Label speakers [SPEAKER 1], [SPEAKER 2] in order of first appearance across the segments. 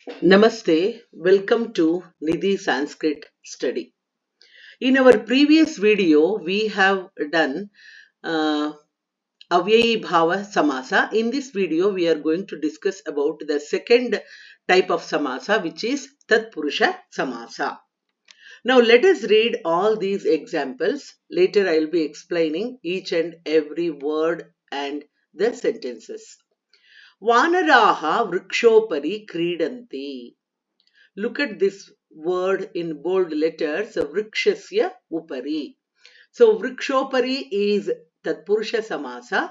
[SPEAKER 1] Namaste, welcome to Nidhi Sanskrit study. In our previous video, we have done uh, Avyayi Bhava Samasa. In this video, we are going to discuss about the second type of Samasa, which is Tatpurusha Samasa. Now, let us read all these examples. Later, I will be explaining each and every word and the sentences. Vanaraha vrikshopari kridanti. Look at this word in bold letters, vrikshasya upari. So vrikshopari is tatpurusha samasa.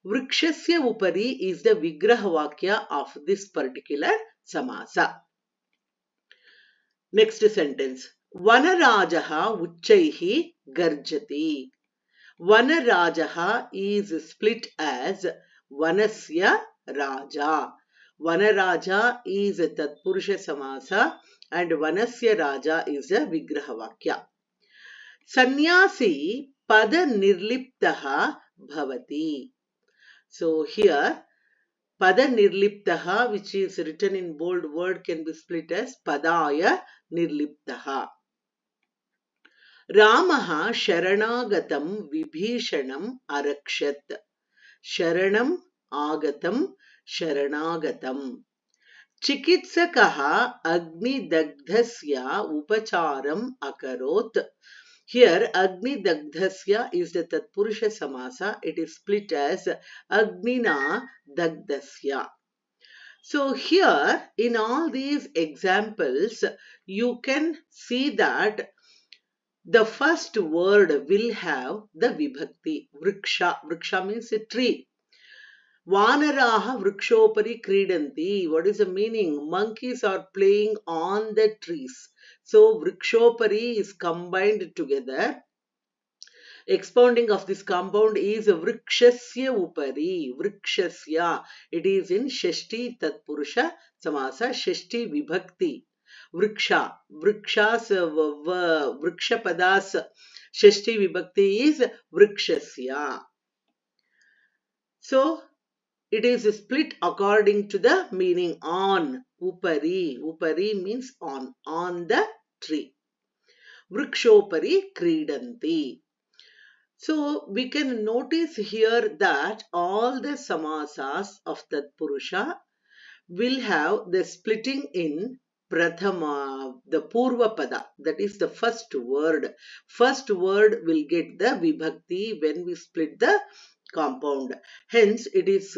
[SPEAKER 1] Vrikshasya upari is the vigraha vakya of this particular samasa. Next sentence. Vanarajaha uchchaihi garjati. Vanarajaha is split as Vanasya Raja. Vanaraja is a Tatpurusha Samasa and Vanasya Raja is a Vigraha Vakya. Sannyasi Pada Nirliptaha Bhavati. So here Pada Nirliptaha, which is written in bold word, can be split as Padaya Nirliptaha. Ramaha Sharanagatam Vibhishanam Arakshat. Sharanam Agatam Sharanagatam. Chikitsakaha Agni Dagdhasya Upacharam Akarot. Here Agni Dagdhasya is the Tatpurusha Samasa. It is split as Agnina Dagdhasya. So here in all these examples, you can see that the first word will have the vibhakti. Vriksha. Vriksha means a tree. Vanaraha vrikshopari kridanti. What is the meaning? Monkeys are playing on the trees. So vrikshopari is combined together. Expounding of this compound is vrikshasya upari. Vrikshasya. It is in Shashti Tatpurusha Samasa, Shashti Vibhakti. Vriksha. Vrikshas, Vrikshapadas, Shashti Vibhakti is Vrikshasya. So, it is split according to the meaning on. Upari. Upari means on the tree. Vrikshopari kridanti. So we can notice here that all the samasas of Tatpurusha will have the splitting in Prathama, the Purva Pada, that is the first word. First word will get the Vibhakti when we split the compound. Hence, it is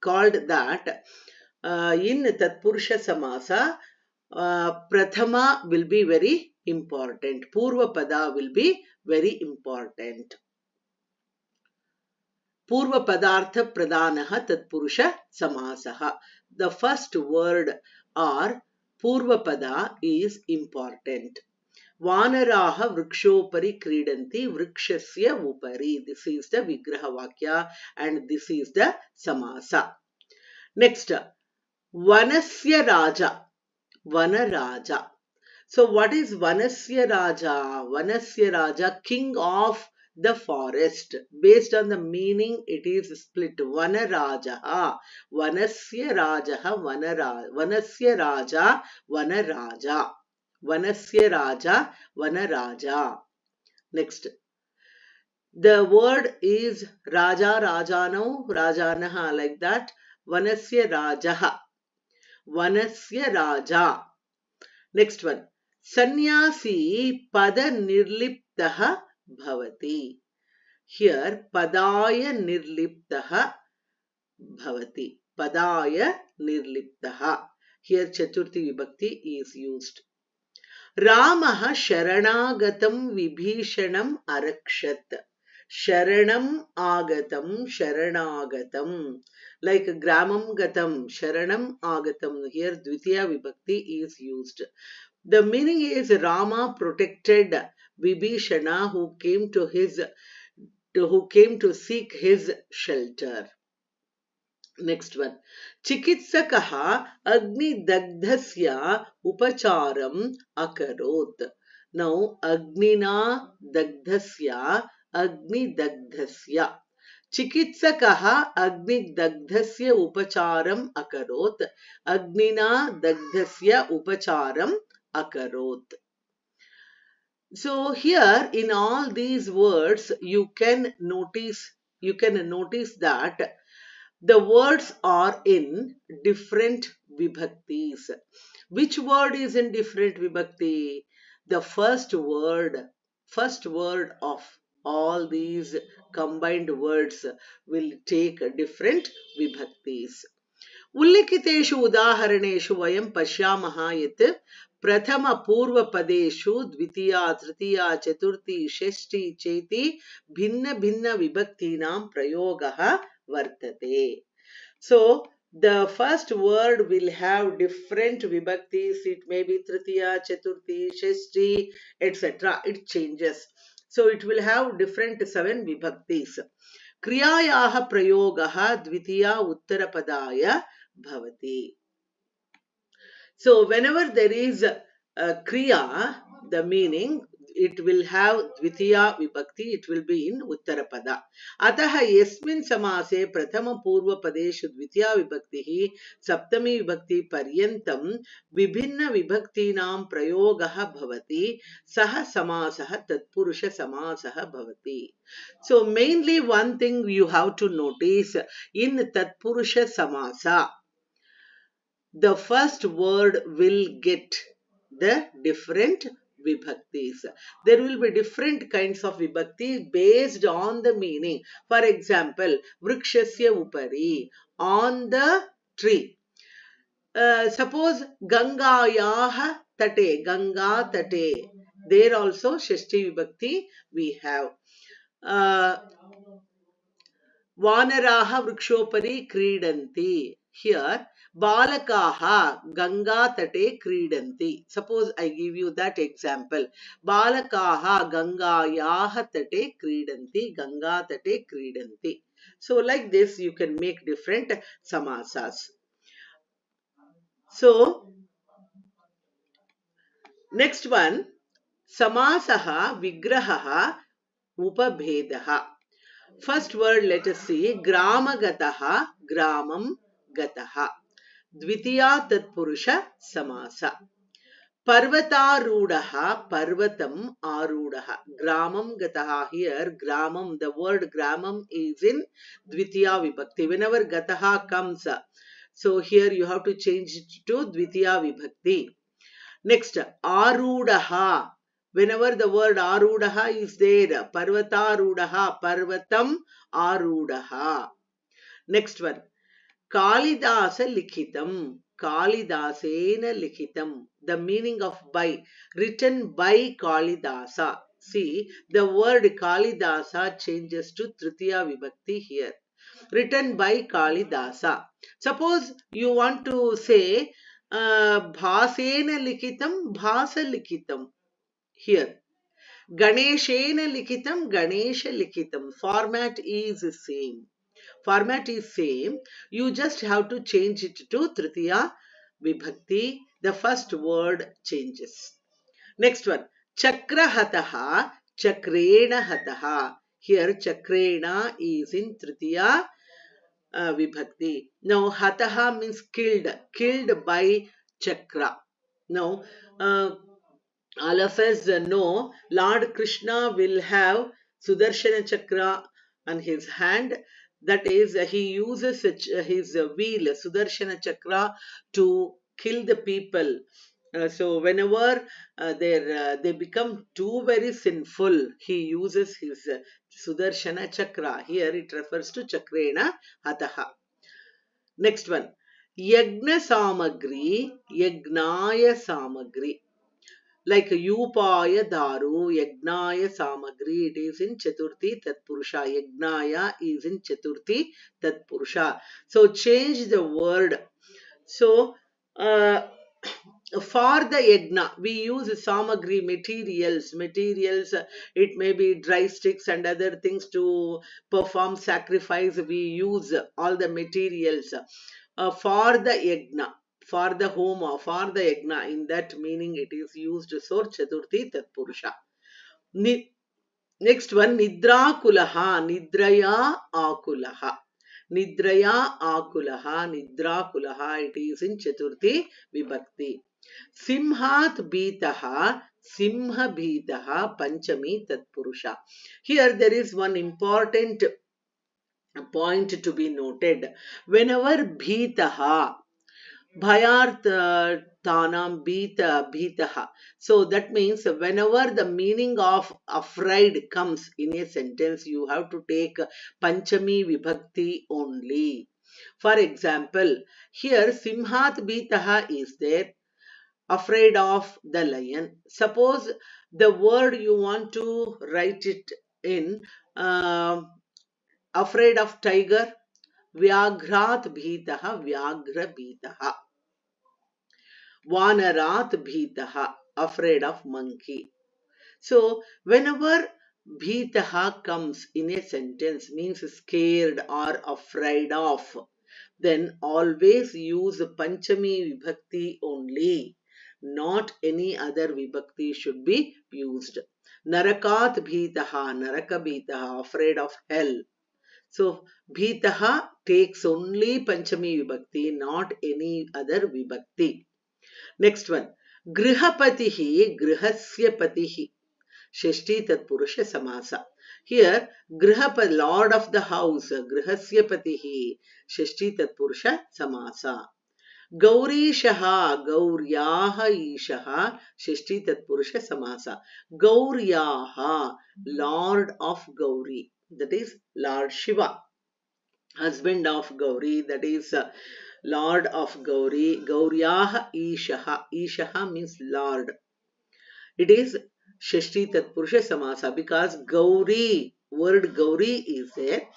[SPEAKER 1] called that in Tatpurusha Samasa, Prathama will be very important. Purva Pada will be very important. Purva Padartha Pradanaha Tatpurusha Samasaha. The first word or Purva Pada is important. Vanaraha vrikshopari kridanti vrikshasya upari. This is the Vigraha Vakya and this is the Samasa. Next, Vanasya Raja. Vanaraja. So what is Vanasya Raja? Vanasya Raja, king of the forest. Based on the meaning, it is split. Vanaraja. Vanasya Raja. Vanasya Raja. Vanaraja. Vanasya Raja. Vanaraja. Next. The word is Raja, Rajano, Rajanaha, like that. Vanasya Rajaha. Vanasya Raja. Next one. Sannyasi pada nirliptaha bhavati. Here padaya nirliptaha bhavati. Padaya nirliptaha. Here Chaturthi Vibhakti is used. Ramaha Sharanagatam Vibhishanam Arakshat. Sharanam Agatam Sharanagatam. Like Gramam Gatam, Sharanam Agatam. Here Dvitiya Vibhakti is used. The meaning is Rama protected Vibhishana who came to seek his shelter. Next one. Chikitsakaha Agni Dagdhasya Upacharam Akarot. Now Agnina Dagdhasya Agni Dagdhasya. चिकित्सकः अग्निदग्धस्य उपचारम् अकरोत्. अग्निना दग्धस्य उपचारम् अकरोत्. So here in all these words you can notice that the words are in different vibhaktis. Which word is in different vibhakti? The first word of all these combined words will take different vibhaktis. उल्लिखितेषु उदाहरणेषु वयं पश्यामः यत् प्रथमपूर्वपदेषु द्वितीया तृतीया चतुर्थी षष्ठी चेति भिन्न भिन्न विभक्तीनां प्रयोगः वर्तते. So the first word will have different vibhaktis. It may be tritiya, chaturthi, shashti, etc. It changes. So it will have different 7 vibhaktis. क्रियायाः प्रयोगः द्वितीया उत्तरपदाय bhavati. So whenever there is a kriya, the meaning it will have dvitiya vibhakti, it will be in uttarapada. Ataha yasmin samase prathama purva padeshu dvitiya vibhaktihi saptami vibhakti paryantam vibhinna vibhaktinam prayogaha bhavati saha samasaha tatpurusha samasaha bhavati. So mainly one thing you have to notice in tatpurusha samasa, the first word will get the different vibhaktis. There will be different kinds of vibhakti based on the meaning. For example, vrikshasya upari, on the tree. Suppose Gangayah tate, Ganga tate. There also Shashti vibhakti we have. Vanaraha vrikshopari kridanti. Here, Balakaha Ganga tate kridanti. Suppose I give you that example. Balakaha Gangayah tate kridanti. Ganga tate kridanti. So like this you can make different samasas. So next one, Samasaha Vigrahaha Upabhedaha. First word let us see. Gramagataha Gramam Gataha. Dvitiya Tatpurusha Samasa. Parvatarudaha Parvatam Arudaha. Gramam Gataha. Here Gramam, the word Gramam is in Dvitiya Vibhakti. Whenever Gataha comes, so here you have to change it to Dvitiya Vibhakti. Next, Arudaha. Whenever the word Arudaha is there, Parvatarudaha, Parvatam Arudaha. Next one, Kalidasa Likhitam, Kalidasena Likhitam. The meaning of by, written by Kalidasa. See, the word Kalidasa changes to Tritiya Vibhakti here. Written by Kalidasa. Suppose you want to say Bhasena Likitam, Bhasa Likitam. Here. Ganeshena Likitam, Ganesha Likitam. Format is the same. Format is same. You just have to change it to Tritiya Vibhakti. The first word changes. Next one. Chakrahataha, Chakrena Hataha. Here Chakrena is in Tritiya Vibhakti. Now Hataha means killed by Chakra. Now all of us know Lord Krishna will have Sudarshana Chakra on his hand. That is, he uses his wheel, Sudarshana Chakra, to kill the people. So whenever they become too very sinful, he uses his Sudarshana Chakra. Here it refers to Chakrena Hataha. Next one. Yagna Samagri, Yagnaya Samagri. Like Upaya Daru, Yagnaya Samagri, it is in Chaturthi Tatpurusha. Yagnaya is in Chaturthi Tatpurusha. So change the word. So for the yagna, we use samagri, materials. It may be dry sticks and other things to perform sacrifice. We use all the materials for the yagna, for the homa, for the yagna. In that meaning, it is used for Chaturthi Tatpurusha. Next one, nidrakulaha, nidraya akulaha. Nidraya akulaha, nidrakulaha, it is in Chaturthi Vibhakti. Simhat bhitaha, simha bhitaha, panchami tatpurusha. Here there is one important point to be noted. Whenever bhitaha, Bhayarthanam bhitaha. So that means whenever the meaning of afraid comes in a sentence, you have to take Panchami Vibhakti only. For example, here Simhat bhitaha is there, afraid of the lion. Suppose the word you want to write it in, afraid of tiger, Vyagrat bhitaha, Vyagra bhitaha. Vanarat bhitaha, afraid of monkey. So, whenever bhitaha comes in a sentence, means scared or afraid of, then always use Panchami Vibhakti only. Not any other Vibhakti should be used. Narakat bhitaha, Naraka bhitaha, afraid of hell. So, bhitaha takes only Panchami Vibhakti, not any other Vibhakti. Next one, Grihapatihi, Grihasya Patihi, Shashti Tatpurusha Samasa. Here, Grihapati, Lord of the house, Grihasya Patihi, Shashti Tatpurusha Samasa. Gaurishaha, Gauryaha Ishaha, Shashti Tatpurusha Samasa. Gauryaha, Lord of Gauri, that is Lord Shiva. Husband of Gauri, that is Lord of Gauri. Gauryaha Ishaha. Ishaha means Lord. It is Shashti Tatpurusha Samasa because Gauri, word Gauri is there.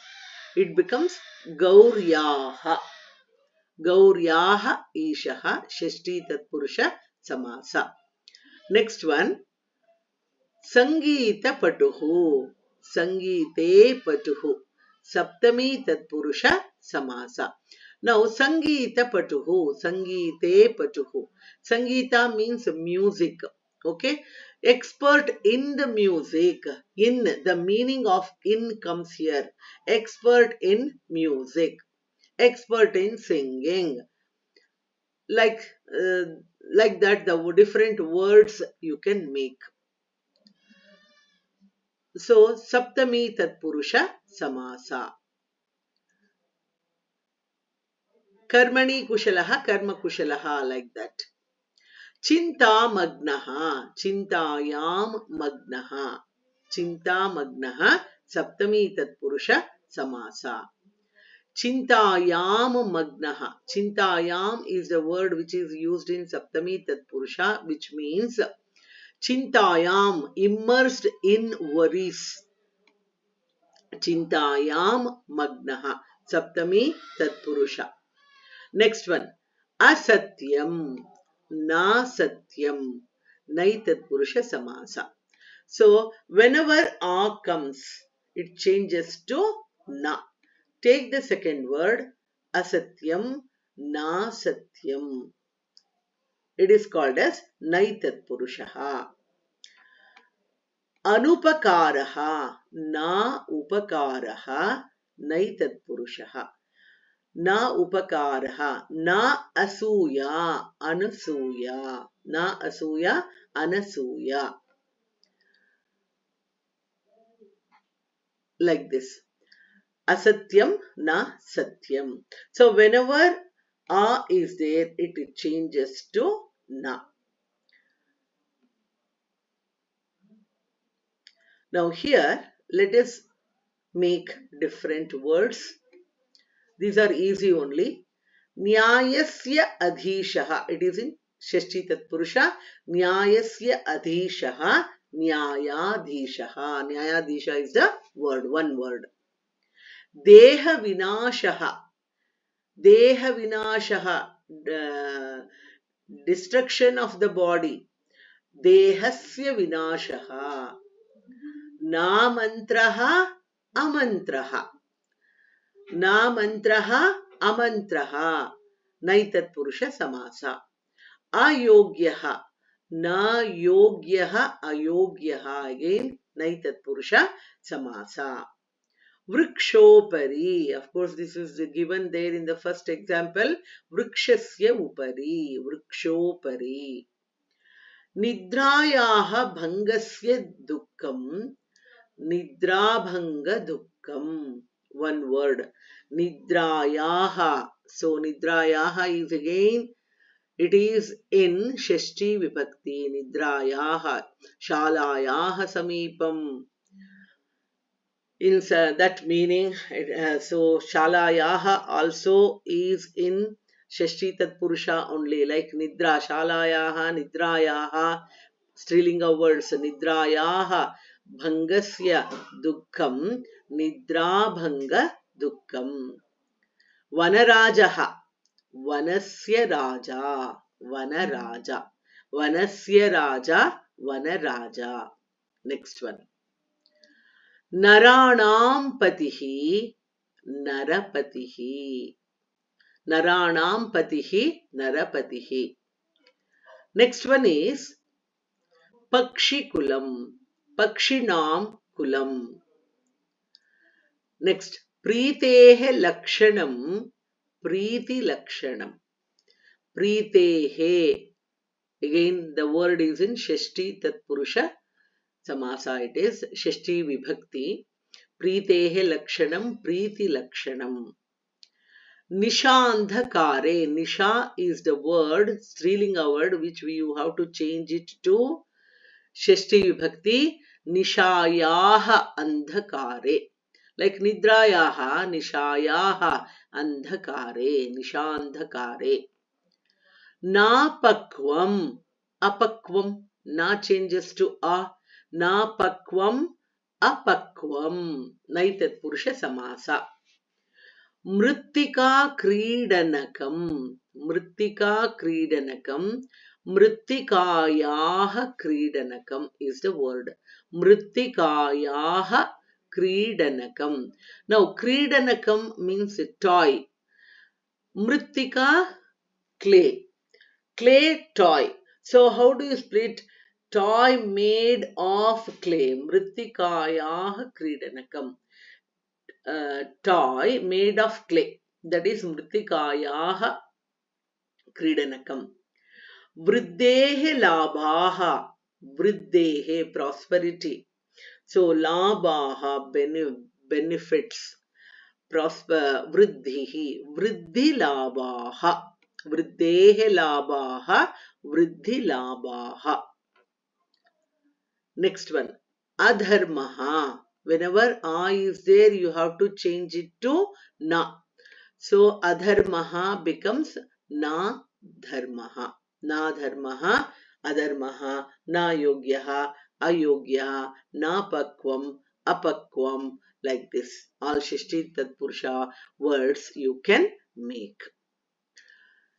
[SPEAKER 1] It becomes Gauryaha. Gauryaha Ishaha, Shashti Tatpurusha Samasa. Next one, Sangeeta Patuhu. Sangeete Patuhu. Saptami Tatpurusha Samasa. Now, Sangeeta Patuhu. Sangeete Patuhu. Sangeeta means music. Okay. Expert in the music. In, the meaning of in comes here. Expert in music. Expert in singing. Like, like that, the different words you can make. So, Saptami Tatpurusha Samasa. Karmani Kushalaha, Karma Kushalaha, like that. Chinta Magnaha, Chintayam Magnaha. Chinta Magnaha, Saptami Tatpurusha Samasa. Chintayam Magnaha. Chintayam is the word which is used in Saptami Tatpurusha, which means Chintayam, immersed in worries. Chintayam Magnaha. Saptami Tatpurusha. Next one. Asatyam. Na Satyam. Nai Tatpurusha Samasa. So, whenever A comes, it changes to Na. Take the second word. Asatyam. Na Satyam. It is called as Nai Tatpurusha. Anupakaraha, na upakaraha, naitatpurushaha. Na upakaraha, na asuya, anasuya. Na asuya, anasuya. Like this. Asatyam, na satyam. So whenever A is there, it changes to na. Now here, let us make different words. These are easy only. Nyayasya adhishaha. It is in Shashti Tatpurusha. Nyayasya adhishaha. Nyayadhishaha. Nyayadhisha is the word, one word. Deha vinashaha. Deha vinashaha. Destruction of the body. Dehasya vinashaha. Na mantraha amantraha. Na mantraha amantraha. Naitatpurusha samasa. Ayogyaha. Na yogyaha ayogyaha. Again, Nai Tatpurusha Samasa. Vrikshopari, of course, this is given there in the first example. Vrikshasya upari, Vrikshopari. Nidrayaha bhangasya dukkam, Nidrabhanga dukkam. One word. Nidrayaha. So, Nidrayaha is again, it is in Shashti Vibhakti. Nidrayaha. Shalayaha samipam. In that meaning, so Shalayaha also is in Shashti Tatpurusha only, like Nidra, Shalayaha, Nidrayaha, Strilinga words, Nidrayaha, Bhangasya Dukkam, Nidra Bhanga Dukkam. Vanarajaha, Vanasya Raja, Vanaraja, Vanasya Raja, Vanaraja. Next one. Naranam Patihi, Narapatihi. Naranam Patihi, Narapatihi. Next one is Pakshi Kulam, Pakshinam Kulam. Next, Preetehe Lakshanam, Preeti Lakshanam. Preetehe. Again, the word is in Shashti Tatpurusha Samasa. It is Shashti Vibhakti. Preetehe Lakshanam, Preeti Lakshanam. Nishandhakare. Nisha is the word, Strilinga word, which you have to change it to Shashti Vibhakti. Nishayaha Andhakare. Like Nidrayaha, Nishayaha Andhakare. Nishandhakare. Napakvam. Apakvam. Na changes to a. Napakvam. Apakvam. Naitat Purusha Samasa. Mrittika Kridanakam. Mrittika Kridanakam. Mrittikayaha Kridanakam is the word. Mrittikayaha Kridanakam. Now, Kridanakam means a toy. Mrittika, clay. Clay toy. So, how do you split toy made of clay? Mrittikayaha Kridanakam. Toy made of clay. That is Mrittikayaha Kridanakam. Vriddehe labhaha. Vriddehe, prosperity. So, labhaha, benefits. Prosper. Vriddhihi. Vriddhi labhaha. Vriddehe labhaha. Vriddhi labhaha. Next one. Adharmaha. Whenever a is there, you have to change it to na. So, adharmaha becomes na dharmaha. Na dharmaha, adharmaha, na yogyaha, ayogyaha, na pakvam, apakvam, like this. All Shashti Tatpurusha words you can make.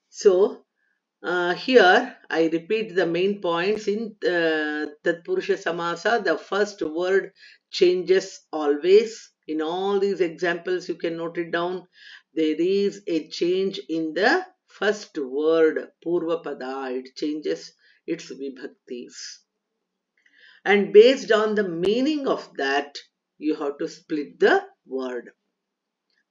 [SPEAKER 1] So, here I repeat the main points in Tatpurusha Samasa. The first word changes always. In all these examples, you can note it down. There is a change in the first word, Purva Pada. It changes its vibhaktis. And based on the meaning of that, you have to split the word.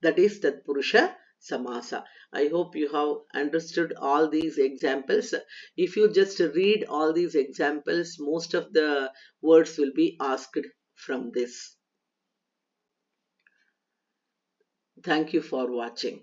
[SPEAKER 1] That is Tatpurusha Samasa. I hope you have understood all these examples. If you just read all these examples, most of the words will be asked from this. Thank you for watching.